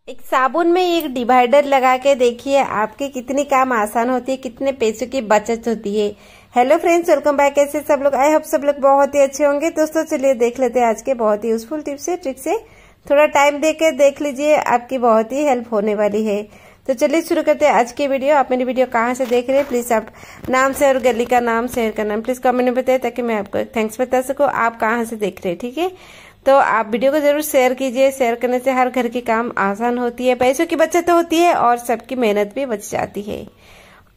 एक साबुन में एक डिवाइडर लगा के देखिए आपके कितनी काम आसान होती है, कितने पैसों की बचत होती है। Hello friends, welcome back. कैसे सब लोग? आई होप सब लोग बहुत ही अच्छे होंगे। दोस्तों चलिए देख लेते हैं आज के बहुत ही यूजफुल टिप्स से ट्रिक से। थोड़ा टाइम देके देख लीजिए, आपकी बहुत ही हेल्प होने वाली है। तो चलिए शुरू करते हैं आज की वीडियो। आप मेरी वीडियो कहाँ से देख रहे हैं प्लीज आप नाम से और गली का नाम, शहर का नाम प्लीज कमेंट में बताइए, ताकि मैं आपको थैंक्स बता सकूं आप कहाँ से देख रहे हैं। ठीक है, तो आप वीडियो को जरूर शेयर कीजिए। शेयर करने से हर घर की काम आसान होती है, पैसों की बचत होती है और सबकी मेहनत भी बच जाती है।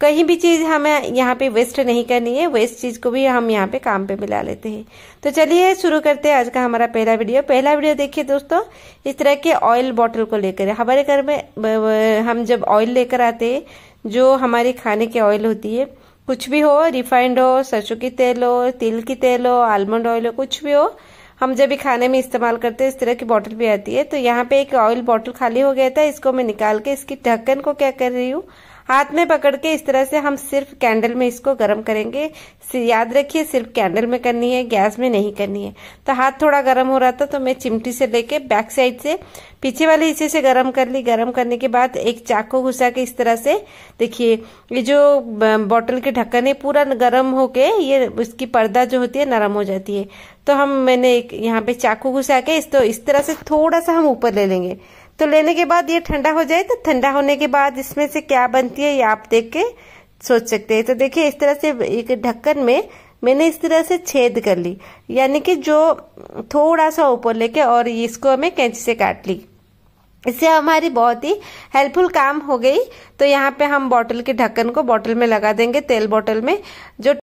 कहीं भी चीज हमें यहाँ पे वेस्ट नहीं करनी है, वेस्ट चीज को भी हम यहाँ पे काम पे मिला लेते हैं। तो चलिए शुरू करते हैं आज का हमारा पहला वीडियो देखिए दोस्तों। इस तरह के ऑयल बॉटल को लेकर हमारे घर में हम जब ऑयल लेकर आते हैं, जो हमारी खाने की ऑयल होती है, कुछ भी हो, रिफाइंड हो, सरसों की तेल हो, तिल की तेल हो, आलमंड ऑयल हो, कुछ भी हो, हम जब भी खाने में इस्तेमाल करते हैं इस तरह की बोतल भी आती है। तो यहाँ पे एक ऑयल बोतल खाली हो गया था, इसको मैं निकाल के इसकी ढक्कन को क्या कर रही हूँ, हाथ में पकड़ के इस तरह से हम सिर्फ कैंडल में इसको गर्म करेंगे। याद रखिए सिर्फ कैंडल में करनी है, गैस में नहीं करनी है। तो हाथ थोड़ा गर्म हो रहा था तो मैं चिमटी से लेके बैक साइड से पीछे वाले हिस्से से गर्म कर ली। गर्म करने के बाद एक चाकू घुसा के इस तरह से देखिए, ये जो बोतल के ढक्कन है पूरा गर्म होके ये इसकी पर्दा जो होती है नरम हो जाती है। तो मैंने एक यहाँ पे चाकू घुसा के इस तरह से थोड़ा सा हम ऊपर ले लेंगे। तो लेने के बाद ये ठंडा हो जाए, तो ठंडा होने के बाद इसमें से क्या बनती है ये आप देख के सोच सकते हैं। तो देखिए इस तरह से एक ढक्कन में मैंने इस तरह से छेद कर ली, यानी कि जो थोड़ा सा ऊपर लेके और इसको हमें कैंची से काट ली। इससे हमारी बहुत ही हेल्पफुल काम हो गई। तो यहाँ पे हम बोतल के ढक्कन को बोतल में लगा देंगे, तेल बोतल में। जो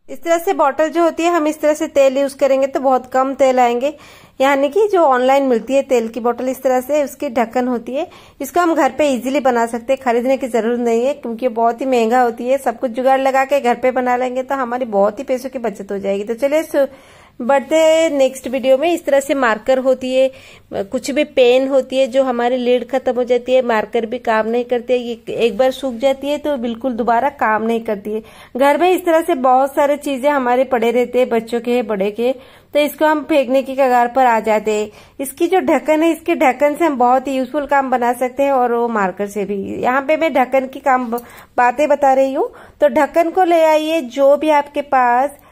इस तरह से बोतल जो होती है, हम इस तरह से तेल यूज करेंगे तो बहुत कम तेल आएंगे। यानी कि जो ऑनलाइन मिलती है तेल की बोतल इस तरह से उसकी ढक्कन होती है, इसको हम घर पे इजीली बना सकते हैं, खरीदने की जरूरत नहीं है क्योंकि बहुत ही महंगा होती है। सब कुछ जुगाड़ लगा के घर पे बना लेंगे तो हमारी बहुत ही पैसों की बचत हो जाएगी। तो चलिए बढ़ते नेक्स्ट वीडियो में। इस तरह से मार्कर होती है, कुछ भी पेन होती है, जो हमारी लीड खत्म हो जाती है, मार्कर भी काम नहीं करती है, ये एक बार सूख जाती है तो बिल्कुल दोबारा काम नहीं करती है। घर में इस तरह से बहुत सारे चीजें हमारे पड़े रहते हैं, बच्चों के बड़े के, तो इसको हम फेंकने की कगार पर आ जाते हैं। इसकी जो ढक्कन है, इसके ढक्कन से हम बहुत ही यूजफुल काम बना सकते हैं और वो मार्कर से भी। यहाँ पे मैं ढक्कन की काम बातें बता रही हूँ। तो ढक्कन को ले आइए, जो भी आपके पास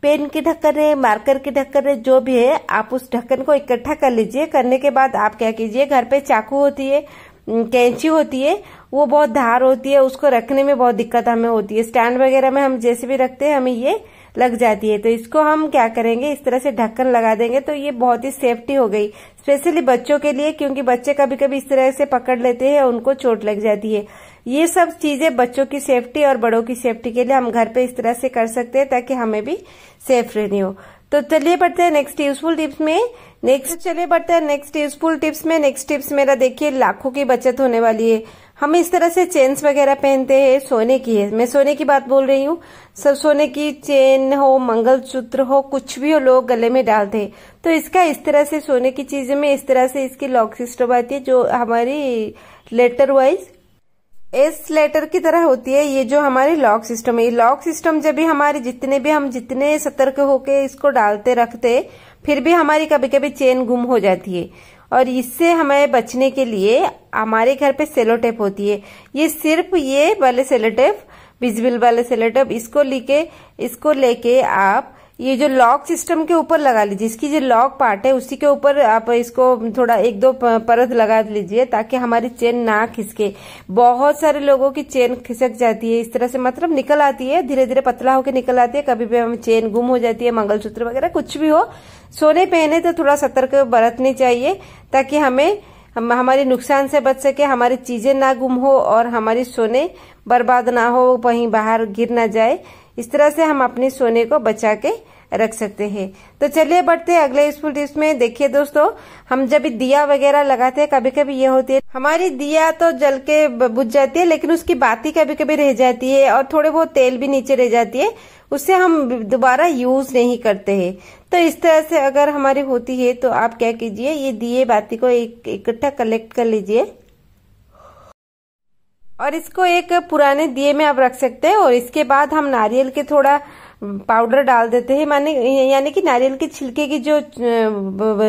पेन की ढक्कन है, मार्कर की ढक्कन है, जो भी है आप उस ढक्कन को इकट्ठा कर लीजिए। करने के बाद आप क्या कीजिए, घर पे चाकू होती है, कैंची होती है, वो बहुत धार होती है, उसको रखने में बहुत दिक्कत हमें होती है। स्टैंड वगैरह में हम जैसे भी रखते हैं हमें ये लग जाती है। तो इसको हम क्या करेंगे, इस तरह से ढक्कन लगा देंगे तो ये बहुत ही सेफ्टी हो गई, स्पेशली बच्चों के लिए, क्योंकि बच्चे कभी कभी इस तरह से पकड़ लेते हैं, उनको चोट लग जाती है। ये सब चीजें बच्चों की सेफ्टी और बड़ों की सेफ्टी के लिए हम घर पे इस तरह से कर सकते हैं, ताकि हमें भी सेफ रहनी हो। तो चलिए बढ़ते हैं नेक्स्ट यूजफुल टिप्स में। नेक्स्ट टिप्स मेरा देखिए लाखों की बचत होने वाली है। हम इस तरह से चेन्स वगैरह पहनते हैं, सोने की है, मैं सोने की बात बोल रही हूँ। सब सोने की चेन हो, मंगलसूत्र हो, कुछ भी हो, लोग गले में डालते हैं। तो इसका इस तरह से सोने की चीजें में इस तरह से इसकी लॉक सिस्टम आती है, जो हमारी लेटर वाइज एस लेटर की तरह होती है। ये जो हमारी लॉक सिस्टम है, ये लॉक सिस्टम जब भी हमारे जितने सतर्क होके इसको डालते रखते, फिर भी हमारी कभी कभी चेन गुम हो जाती है। और इससे हमें बचने के लिए हमारे घर पे सेलो टेप होती है। ये सिर्फ ये वाले सेलो टेप, विजिबल वाले सेलो टेप, इसको लेके आप ये जो लॉक सिस्टम के ऊपर लगा लीजिए। इसकी जो लॉक पार्ट है उसी के ऊपर आप इसको थोड़ा एक दो परत लगा लीजिए, ताकि हमारी चेन ना खिसके। बहुत सारे लोगों की चेन खिसक जाती है, इस तरह से मतलब निकल आती है, धीरे धीरे पतला होकर निकल आती है। कभी भी हमें चेन गुम हो जाती है, मंगलसूत्र वगैरह कुछ भी हो। सोने पहने तो थोड़ा सतर्क बरतनी चाहिए, ताकि हमारी नुकसान से बच सके, हमारी चीजें ना गुम हो और हमारी सोने बर्बाद ना हो, कहीं बाहर गिर ना जाए। इस तरह से हम अपने सोने को बचा के रख सकते हैं। तो चलिए बढ़ते हैं अगले यूजफुल टिप्स में। देखिए दोस्तों, हम जब दिया वगैरह लगाते हैं, कभी कभी ये होती है हमारी दिया तो जल के बुझ जाती है, लेकिन उसकी बाती कभी कभी रह जाती है और थोड़े बहुत तेल भी नीचे रह जाती है, उससे हम दोबारा यूज नहीं करते हैं। तो इस तरह से अगर हमारी होती है तो आप क्या कीजिए, ये दिए बाती को इकट्ठा कलेक्ट कर लीजिए और इसको एक पुराने दिए में आप रख सकते हैं। और इसके बाद हम नारियल के थोड़ा पाउडर डाल देते हैं, यानी कि नारियल के छिलके की जो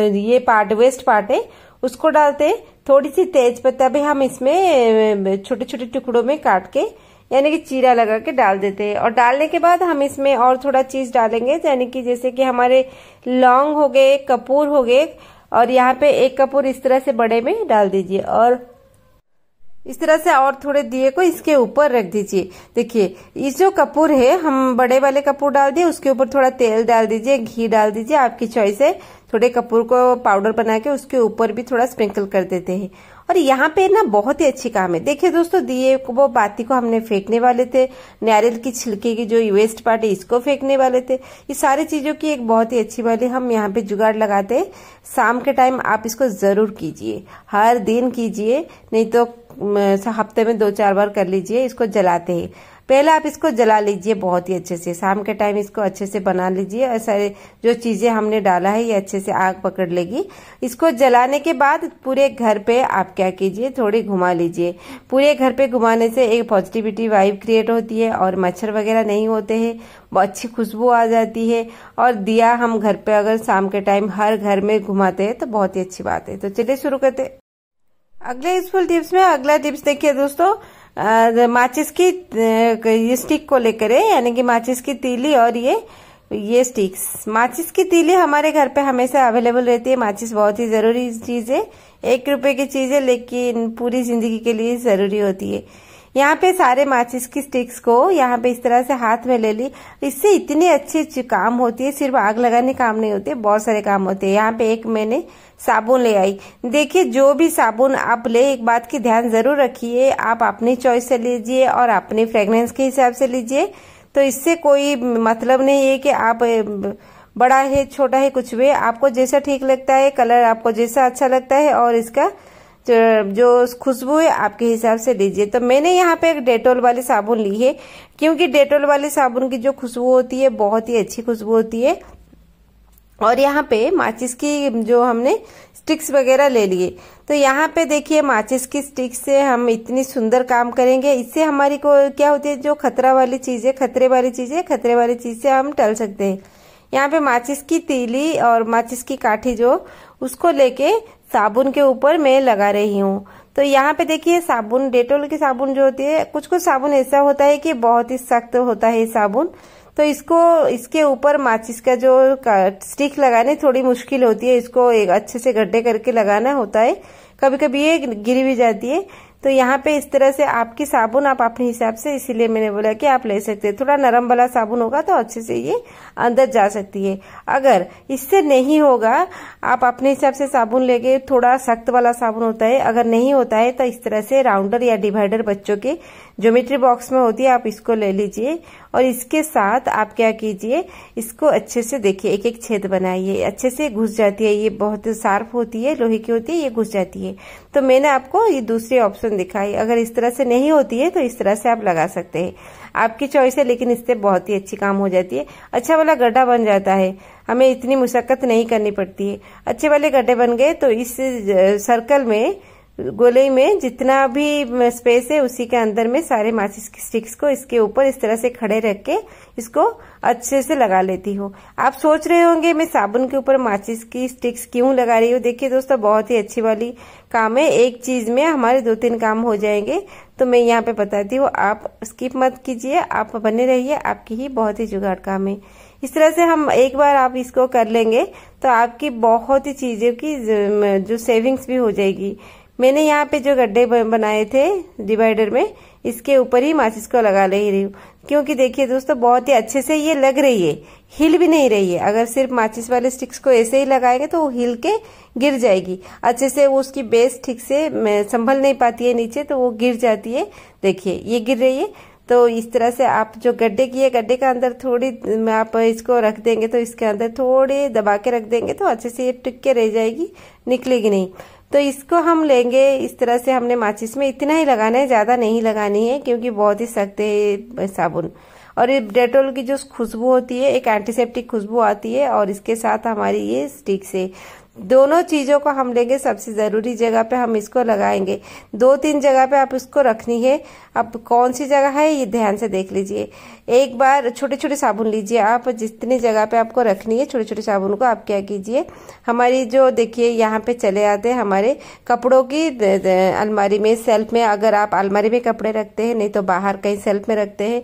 ये पार्ट, वेस्ट पार्ट है, उसको डालते हैं। थोड़ी सी तेज पत्ता भी हम इसमें छोटे छोटे टुकड़ों में काट के यानी कि चीरा लगा के डाल देते हैं। और डालने के बाद हम इसमें और थोड़ा चीज डालेंगे, यानी कि जैसे कि हमारे लौंग हो गए, कपूर हो गए, और यहाँ पे एक कपूर इस तरह से बड़े में डाल दीजिए और इस तरह से और थोड़े दिए को इसके ऊपर रख दीजिए। देखिए इस जो कपूर है हम बड़े वाले कपूर डाल दिए, उसके ऊपर थोड़ा तेल डाल दीजिए, घी डाल दीजिए, आपकी चॉइस है। थोड़े कपूर को पाउडर बना के उसके ऊपर भी थोड़ा स्प्रिंकल कर देते हैं। और यहाँ पे ना बहुत ही अच्छी काम है। देखिए दोस्तों, दिए वो बाती को हमने फेंकने वाले थे, नारियल की छिलके की जो वेस्ट पार्ट है इसको फेंकने वाले थे। ये सारी चीजों की एक बहुत ही अच्छी वाली हम यहाँ पे जुगाड़ लगाते हैं। शाम के टाइम आप इसको जरूर कीजिए, हर दिन कीजिए, नहीं तो हफ्ते में 2-4 बार कर लीजिए। इसको जलाते हैं, पहले आप इसको जला लीजिए बहुत ही अच्छे से, शाम के टाइम इसको अच्छे से बना लीजिए और सारे जो चीजें हमने डाला है ये अच्छे से आग पकड़ लेगी। इसको जलाने के बाद पूरे घर पे आप क्या कीजिए, थोड़ी घुमा लीजिए। पूरे घर पे घुमाने से एक पॉजिटिविटी वाइब क्रिएट होती है और मच्छर वगैरह नहीं होते हैं, बहुत अच्छी खुशबू आ जाती है। और दिया हम घर पे अगर शाम के टाइम हर घर में घुमाते हैं तो बहुत ही अच्छी बात है। तो चलिए शुरू करते हैं अगले यूजफुल टिप्स में। अगला टिप्स देखिए दोस्तों, माचिस की ये स्टिक को लेकर है, यानी कि माचिस की तीली और ये स्टिक्स। माचिस की तीली हमारे घर पे हमेशा अवेलेबल रहती है। माचिस बहुत ही जरूरी चीज है, 1 रुपए की चीज है लेकिन पूरी जिंदगी के लिए जरूरी होती है। यहाँ पे सारे माचिस की स्टिक्स को यहाँ पे इस तरह से हाथ में ले ली। इससे इतनी अच्छी काम होती है, सिर्फ आग लगाने काम नहीं होते, बहुत सारे काम होते हैं। यहाँ पे एक मैंने साबुन ले आई। देखिए जो भी साबुन आप ले, एक बात की ध्यान जरूर रखिए, आप अपनी चॉइस से लीजिए और अपनी फ्रेग्रेंस के हिसाब से लीजिए। तो इससे कोई मतलब नहीं है कि आप बड़ा है छोटा है कुछ भी, आपको जैसा ठीक लगता है, कलर आपको जैसा अच्छा लगता है और इसका जो खुशबू है आपके हिसाब से लीजिए। तो मैंने यहाँ पे एक डेटोल वाली साबुन ली है, क्योंकि डेटोल वाली साबुन की जो खुशबू होती है बहुत ही अच्छी खुशबू होती है। और यहाँ पे माचिस की जो हमने स्टिक्स वगैरह ले लिए, तो यहाँ पे देखिए माचिस की स्टिक से हम इतनी सुंदर काम करेंगे। इससे हमारी को क्या होती है, जो खतरे वाली चीज से हम टल सकते हैं। यहाँ पे माचिस की तीली और माचिस की काठी जो उसको लेके साबुन के ऊपर मैं लगा रही हूँ। तो यहाँ पे देखिए साबुन, डेटोल की साबुन जो होती है, कुछ साबुन ऐसा होता है कि बहुत ही सख्त होता है साबुन, तो इसके ऊपर माचिस का जो स्टिक लगाने थोड़ी मुश्किल होती है। इसको एक अच्छे से गड्ढे करके लगाना होता है, कभी कभी ये गिर भी जाती है। तो यहाँ पे इस तरह से आपकी साबुन आप अपने हिसाब से, इसीलिए मैंने बोला कि आप ले सकते हैं। थोड़ा नरम वाला साबुन होगा तो अच्छे से ये अंदर जा सकती है। अगर इससे नहीं होगा, आप अपने हिसाब से साबुन लेके, थोड़ा सख्त वाला साबुन होता है, अगर नहीं होता है तो इस तरह से राउंडर या डिवाइडर बच्चों के ज्योमेट्री बॉक्स में होती है, आप इसको ले लीजिए। और इसके साथ आप क्या कीजिए, इसको अच्छे से देखिए एक एक छेद बनाइए, अच्छे से घुस जाती है, ये बहुत शार्प होती है, लोहे की होती है, ये घुस जाती है। तो मैंने आपको ये दूसरी ऑप्शन दिखाई। अगर इस तरह से नहीं होती है तो इस तरह से आप लगा सकते हैं, आपकी चॉइस है, लेकिन इससे बहुत ही अच्छी काम हो जाती है। अच्छा वाला गड्ढा बन जाता है, हमें इतनी मुशक्कत नहीं करनी पड़ती है। अच्छे वाले गड्ढे बन गए तो इस सर्कल में, गोले में जितना भी स्पेस है उसी के अंदर में सारे माचिस की स्टिक्स को इसके ऊपर इस तरह से खड़े रख के इसको अच्छे से लगा लेती हूँ। आप सोच रहे होंगे मैं साबुन के ऊपर माचिस की स्टिक्स क्यों लगा रही हूँ। देखिए दोस्तों, बहुत ही अच्छी वाली काम है, एक चीज में हमारे 2-3 काम हो जाएंगे। तो मैं यहाँ पे बताती हूँ, आप स्किप मत कीजिए, आप बने रहिए, आपकी ही बहुत ही जुगाड़ काम है। इस तरह से हम एक बार आप इसको कर लेंगे तो आपकी बहुत ही चीजों की जो सेविंग्स भी हो जाएगी। मैंने यहाँ पे जो गड्ढे बनाए थे डिवाइडर में, इसके ऊपर ही माचिस को लगा ले रही हूँ, क्योंकि देखिए दोस्तों बहुत ही अच्छे से ये लग रही है, हिल भी नहीं रही है। अगर सिर्फ माचिस वाले स्टिक्स को ऐसे ही लगाएंगे तो वो हिल के गिर जाएगी, अच्छे से वो उसकी बेस ठीक से संभल नहीं पाती है नीचे, तो वो गिर जाती है। देखिए ये गिर रही है। तो इस तरह से आप जो गड्ढे किए, गड्ढे के अंदर थोड़ी आप इसको रख देंगे, तो इसके अंदर थोड़े दबा के रख देंगे तो अच्छे से ये टिक के रह जाएगी, निकलेगी नहीं। तो इसको हम लेंगे, इस तरह से हमने माचिस में इतना ही लगाना है, ज्यादा नहीं लगानी है, क्योंकि बहुत ही सख्त है साबुन। और ये डेटोल की जो खुशबू होती है, एक एंटीसेप्टिक खुशबू आती है, और इसके साथ हमारी ये स्टिक्स है। दोनों चीजों को हम लेंगे, सबसे जरूरी जगह पे हम इसको लगाएंगे। 2-3 जगह पे आप इसको रखनी है। अब कौन सी जगह है ये ध्यान से देख लीजिए। एक बार छोटे छोटे साबुन लीजिए आप, जितनी जगह पे आपको रखनी है छोटे छोटे साबुन को आप क्या कीजिए, हमारी जो देखिए यहाँ पे चले आते हैं हमारे कपड़ों की अलमारी में, सेल्फ में। अगर आप अलमारी में कपड़े रखते हैं, नहीं तो बाहर कहीं सेल्फ में रखते हैं,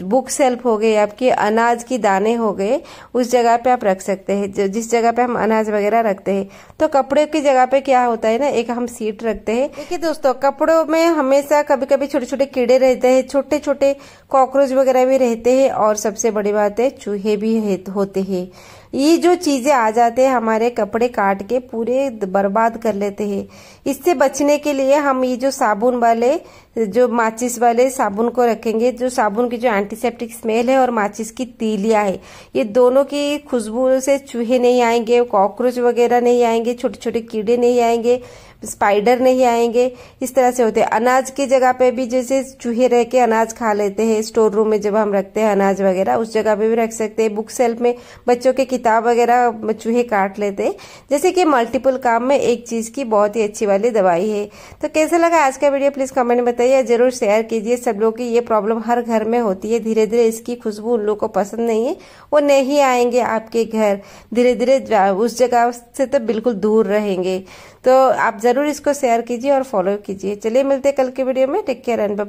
बुक सेल्फ हो गए आपके, अनाज की दाने हो गए, उस जगह पे आप रख सकते हैं। जिस जगह पे हम अनाज वगैरह रखते हैं, तो कपड़े की जगह पे क्या होता है ना, एक हम सीट रखते हैं। देखिए दोस्तों, कपड़ों में हमेशा कभी कभी छोटे छोटे कीड़े रहते हैं, छोटे छोटे कॉकरोच वगैरह भी रहते हैं, और सबसे बड़ी बात है चूहे भी होते हैं। ये जो चीजें आ जाते हैं हमारे कपड़े काट के पूरे बर्बाद कर लेते हैं। इससे बचने के लिए हम ये जो साबुन वाले, जो माचिस वाले साबुन को रखेंगे, जो साबुन की जो एंटीसेप्टिक स्मेल है और माचिस की तीलियां है, ये दोनों की खुशबू से चूहे नहीं आएंगे, कॉकरोच वगैरह नहीं आएंगे, छोटे छोटे कीड़े नहीं आएंगे, स्पाइडर नहीं आएंगे। इस तरह से होते हैं। अनाज की जगह पे भी जैसे चूहे रह के अनाज खा लेते हैं, स्टोर रूम में जब हम रखते हैं अनाज वगैरह, उस जगह पे भी रख सकते हैं। बुक सेल्फ में बच्चों के किताब वगैरह चूहे काट लेते हैं। जैसे कि मल्टीपल काम में एक चीज की बहुत ही अच्छी वाली दवाई है। तो कैसा लगा आज का वीडियो प्लीज कमेंट में बताइए, जरूर शेयर कीजिए। सब लोग की ये प्रॉब्लम हर घर में होती है। धीरे धीरे इसकी खुशबू उन लोग को पसंद नहीं है, वो नहीं आएंगे आपके घर, धीरे धीरे उस जगह से तो बिल्कुल दूर रहेंगे। तो आप जरूर इसको शेयर कीजिए और फॉलो कीजिए। चलिए मिलते हैं कल के वीडियो में। Take care and bye bye.